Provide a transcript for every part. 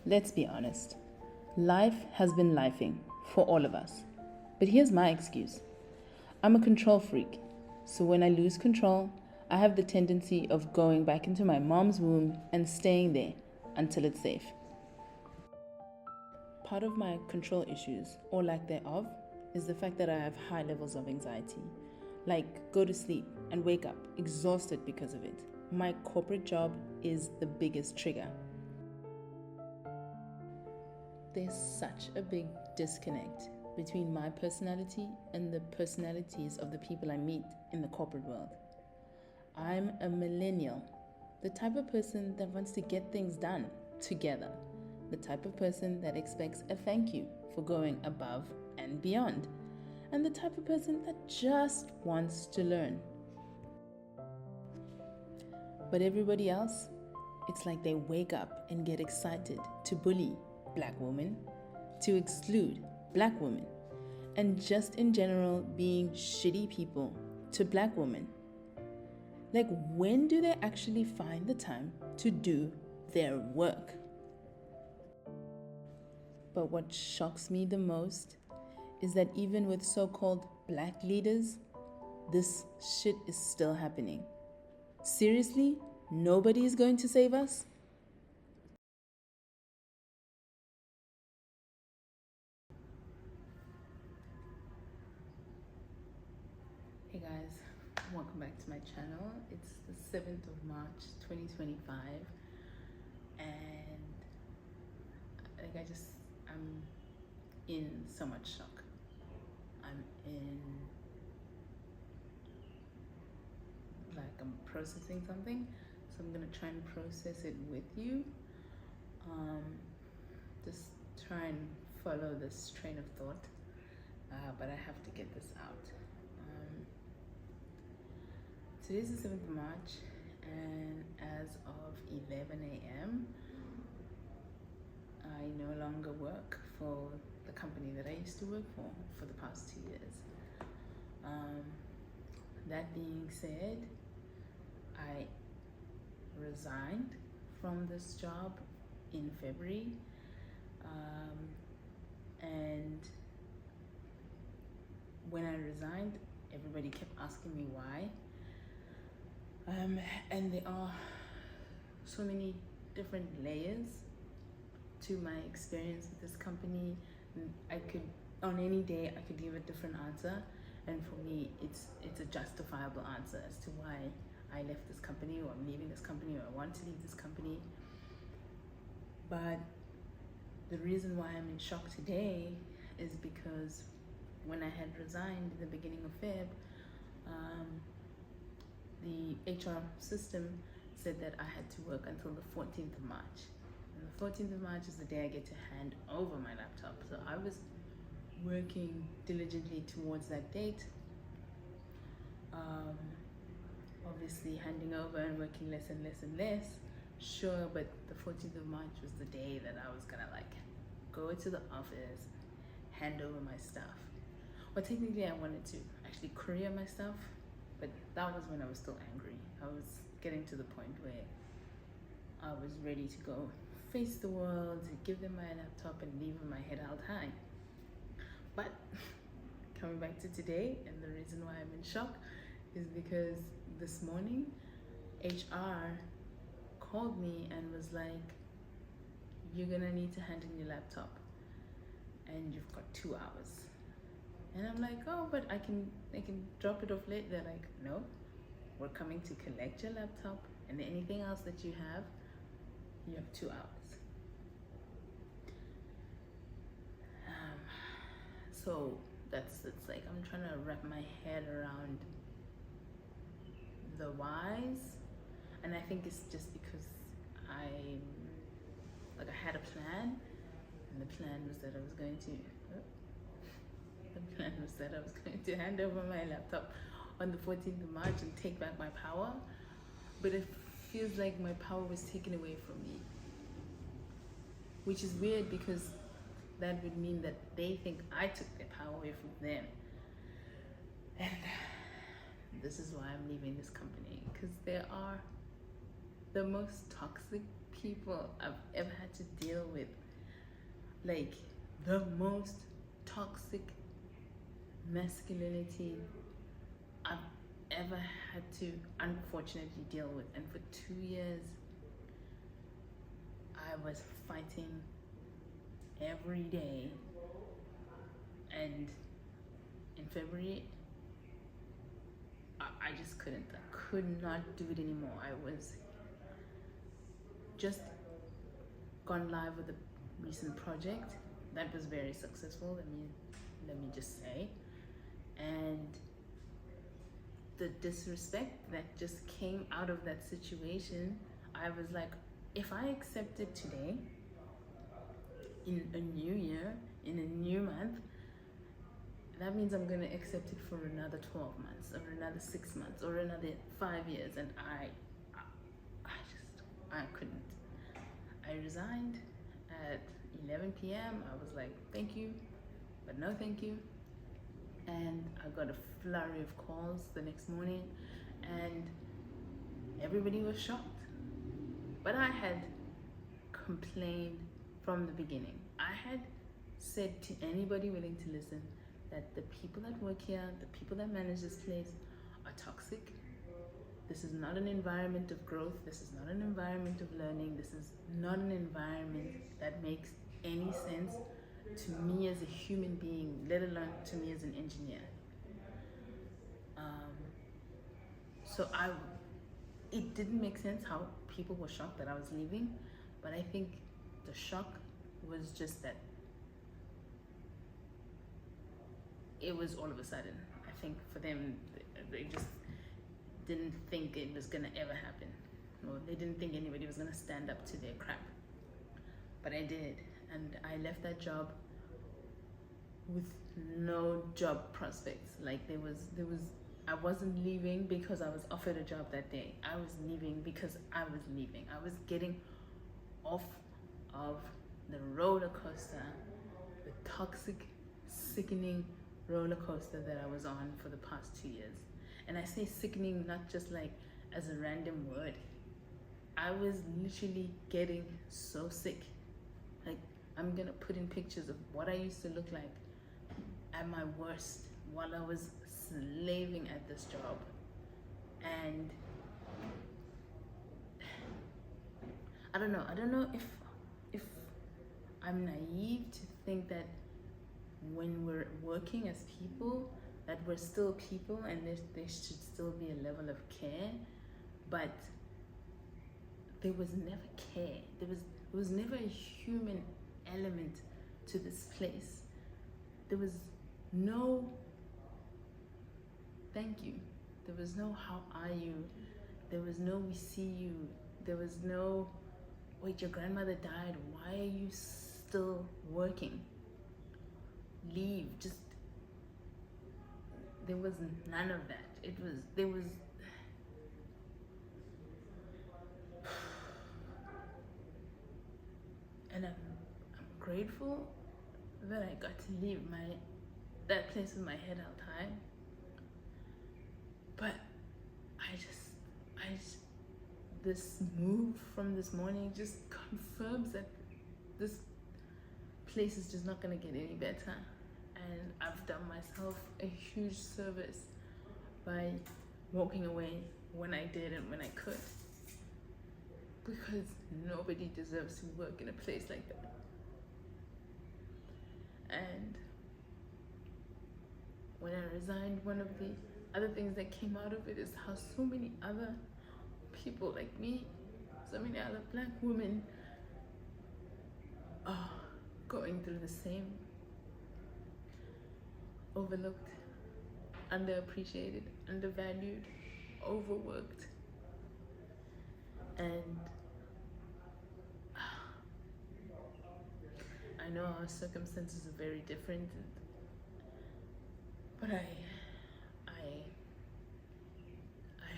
Let's be honest. Life has been lifing for all of us. But here's my excuse. I'm a control freak. So when I lose control, I have the tendency of going back into my mom's womb and staying there until it's safe. Part of my control issues, or lack thereof, is the fact that I have high levels of anxiety. Like, go to sleep and wake up exhausted because of it. My corporate job is the biggest trigger. There's such a big disconnect between my personality and the personalities of the people I meet in the corporate world. I'm a millennial, the type of person that wants to get things done together, the type of person that expects a thank you for going above and beyond, and the type of person that just wants to learn. But everybody else, it's like they wake up and get excited to bully black women, to exclude black women, and just in general being shitty people to black women. Like, when do they actually find the time to do their work? But what shocks me the most is that even with so-called black leaders, this shit is still happening. Seriously? Nobody is going to save us? Hey guys, welcome back to my channel. It's the 7th of March 2025 and I'm in so much shock. I'm processing something, so I'm gonna try and process it with you. Just try and follow this train of thought, but I have to get this out. Today's the 7th of March, and as of 11 a.m. I no longer work for the company that I used to work for the past 2 years. That being said, I resigned from this job in February, and when I resigned, everybody kept asking me why. And there are so many different layers to my experience with this company. On any day, I could give a different answer, and for me, it's a justifiable answer as to why I left this company, or I'm leaving this company, or I want to leave this company. But the reason why I'm in shock today is because when I had resigned in the beginning of Feb, the HR system said that I had to work until the 14th of March. And the 14th of March is the day I get to hand over my laptop. So I was working diligently towards that date. Obviously handing over and working less and less and less. Sure, but the 14th of March was the day that I was gonna go to the office, hand over my stuff. Well, technically I wanted to actually courier my stuff, but that was when I was still angry. I was getting to the point where I was ready to go face the world, give them my laptop and leave with my head held high. But coming back to today, and the reason why I'm in shock is because this morning HR called me and was like, you're gonna need to hand in your laptop and you've got 2 hours. And I'm like, oh, but I can drop it off late. They're like, no, we're coming to collect your laptop, and anything else that you have 2 hours. So it's like I'm trying to wrap my head around the whys, and I think it's just because I had a plan, and the plan was that I was going to hand over my laptop on the 14th of March and take back my power, but it feels like my power was taken away from me, which is weird because that would mean that they think I took their power away from them. And this is why I'm leaving this company, because they are the most toxic people I've ever had to deal with. Like the most toxic masculinity I've ever had to unfortunately deal with. And for 2 years, I was fighting every day. And in February, I just couldn't. I could not do it anymore. I was just gone live with a recent project that was very successful. Let me just say, and the disrespect that just came out of that situation, I was like, if I accept it today, in a new year, in a new month, that means I'm gonna accept it for another 12 months, or another 6 months, or another 5 years, and I couldn't. I resigned at 11 p.m. I was like, thank you, but no thank you. And I got a flurry of calls the next morning, and everybody was shocked. But I had complained from the beginning. I had said to anybody willing to listen that the people that work here, the people that manage this place are toxic. This is not an environment of growth. This is not an environment of learning. This is not an environment that makes any sense to me as a human being, let alone to me as an engineer. So it didn't make sense how people were shocked that I was leaving, but I think the shock was just that it was all of a sudden. I think for them, they just didn't think it was gonna ever happen, or they didn't think anybody was gonna stand up to their crap. But I did, and I left that job with no job prospects. Like I wasn't leaving because I was offered a job that day. I was leaving because I was leaving. I was getting off of the roller coaster, the toxic, sickening roller coaster that I was on for the past 2 years. And I say sickening not just like as a random word. I was literally getting so sick. Like, I'm gonna put in pictures of what I used to look like at my worst while I was slaving at this job. And I don't know if I'm naive to think that when we're working as people, that we're still people and there should still be a level of care, but there was never care. There was never a human element to this place. There was no thank you. There was no how are you. There was no we see you. There was no wait, your grandmother died. Why are you still working? Leave. Just there was none of that. There was and I'm grateful that I got to leave that place with my head held high. But I just this move from this morning just confirms that this place is just not gonna get any better. And I've done myself a huge service by walking away when I did and when I could. Because nobody deserves to work in a place like that. And when I resigned, one of the other things that came out of it is how so many other people like me, so many other Black women are going through the same. Overlooked, underappreciated, undervalued, overworked. And I know our circumstances are very different, but I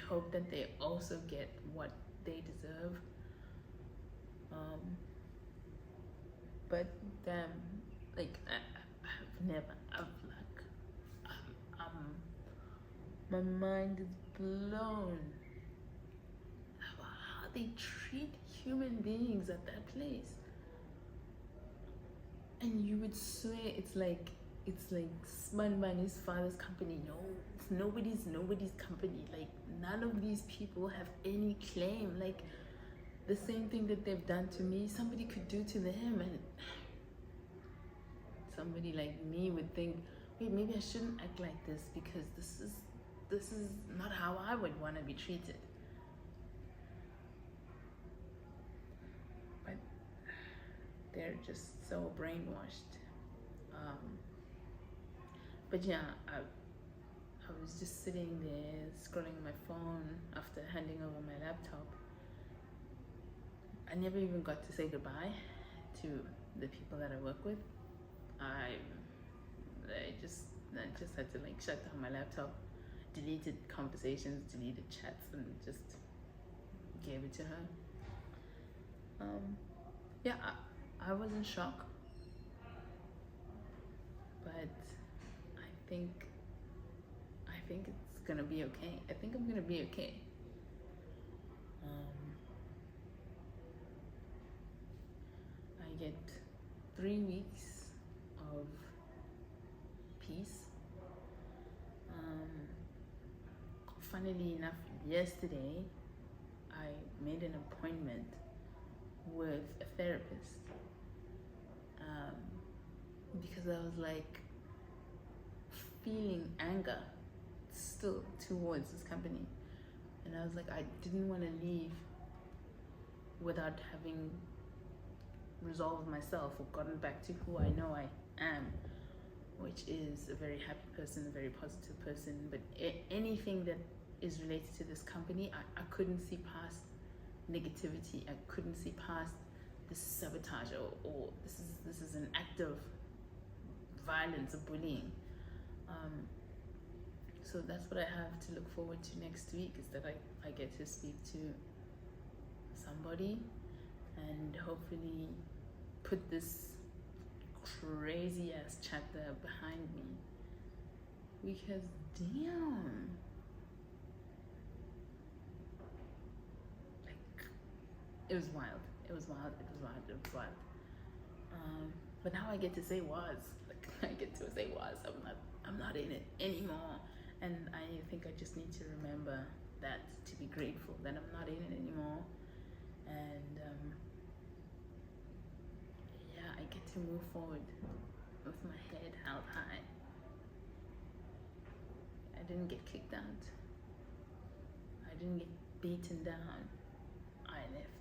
hope that they also get what they deserve. But damn, like my mind is blown about how they treat human beings at that place. And you would swear it's like Sman's father's company. No, it's nobody's company. Like, none of these people have any claim. Like, the same thing that they've done to me, somebody could do to them, and somebody like me would think, wait, maybe I shouldn't act like this because this is not how I would want to be treated. But they're just so brainwashed. But yeah, I was just sitting there scrolling my phone after handing over my laptop. I never even got to say goodbye to the people that I work with. I just had to like shut down my laptop, deleted conversations, deleted chats, and just gave it to her. Yeah, I was in shock, but I think it's gonna be okay. I think I'm gonna be okay. I get 3 weeks of peace. Funnily enough, yesterday I made an appointment with a therapist because I was like feeling anger still towards this company, and I was like, I didn't want to leave without having resolved myself or gotten back to who I know I am, which is a very happy person, a very positive person. But anything that is related to this company, I couldn't see past negativity. I couldn't see past this sabotage, or this is an act of violence or bullying. So that's what I have to look forward to next week, is that I get to speak to somebody and hopefully put this crazy ass chapter behind me, because damn, like, it was wild. But now I get to say was, like, I get to say was, I'm not in it anymore. And I think I just need to remember that, to be grateful that I'm not in it anymore. And yeah, I get to move forward with my head held high. I didn't get kicked out. I didn't get beaten down. I left.